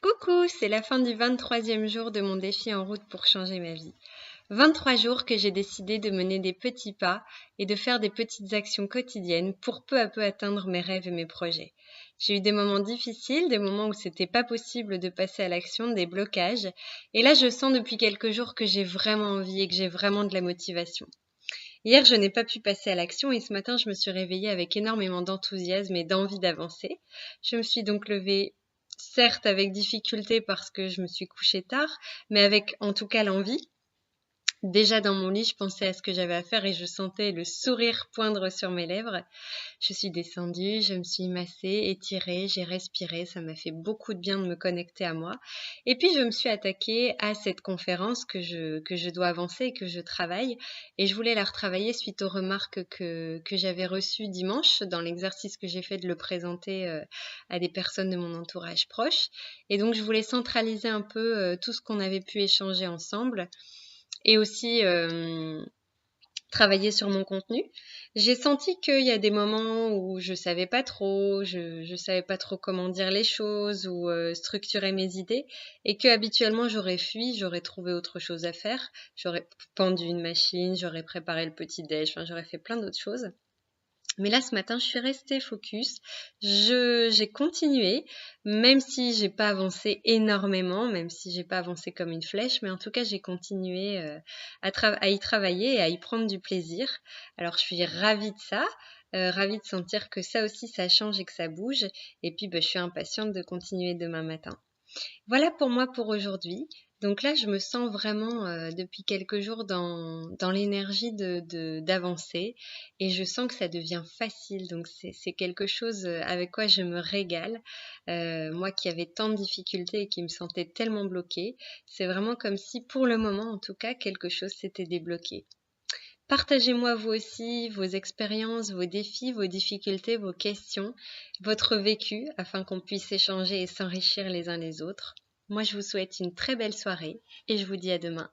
Coucou, c'est la fin du 23e jour de mon défi en route pour changer ma vie. 23 jours que j'ai décidé de mener des petits pas et de faire des petites actions quotidiennes pour peu à peu atteindre mes rêves et mes projets. J'ai eu des moments difficiles, des moments où c'était pas possible de passer à l'action, des blocages. Et là, je sens depuis quelques jours que j'ai vraiment envie et que j'ai vraiment de la motivation. Hier, je n'ai pas pu passer à l'action et ce matin, je me suis réveillée avec énormément d'enthousiasme et d'envie d'avancer. Je me suis donc levée, certes avec difficulté parce que je me suis couchée tard, mais avec en tout cas l'envie. Déjà dans mon lit, je pensais à ce que j'avais à faire et je sentais le sourire poindre sur mes lèvres. Je suis descendue, je me suis massée, étirée, j'ai respiré, ça m'a fait beaucoup de bien de me connecter à moi. Et puis je me suis attaquée à cette conférence que je dois avancer et que je travaille. Et je voulais la retravailler suite aux remarques que j'avais reçues dimanche dans l'exercice que j'ai fait de le présenter à des personnes de mon entourage proche. Et donc je voulais centraliser un peu tout ce qu'on avait pu échanger ensemble et aussi travailler sur mon contenu. J'ai senti qu'il y a des moments où je savais pas trop, je savais pas trop comment dire les choses ou structurer mes idées et que habituellement j'aurais fui, j'aurais trouvé autre chose à faire, j'aurais pendu une machine, j'aurais préparé le petit déj, enfin j'aurais fait plein d'autres choses. Mais là, ce matin, je suis restée focus. J'ai continué, même si j'ai pas avancé énormément, même si j'ai pas avancé comme une flèche, mais en tout cas, j'ai continué à y travailler et à y prendre du plaisir. Alors, je suis ravie de ça, ravie de sentir que ça aussi, ça change et que ça bouge. Et puis, je suis impatiente de continuer demain matin. Voilà pour moi pour aujourd'hui. Donc là, je me sens vraiment depuis quelques jours dans l'énergie d'avancer et je sens que ça devient facile. Donc c'est quelque chose avec quoi je me régale. Moi qui avais tant de difficultés et qui me sentais tellement bloquée, c'est vraiment comme si pour le moment en tout cas quelque chose s'était débloqué. Partagez-moi vous aussi vos expériences, vos défis, vos difficultés, vos questions, votre vécu afin qu'on puisse échanger et s'enrichir les uns les autres. Moi, je vous souhaite une très belle soirée et je vous dis à demain.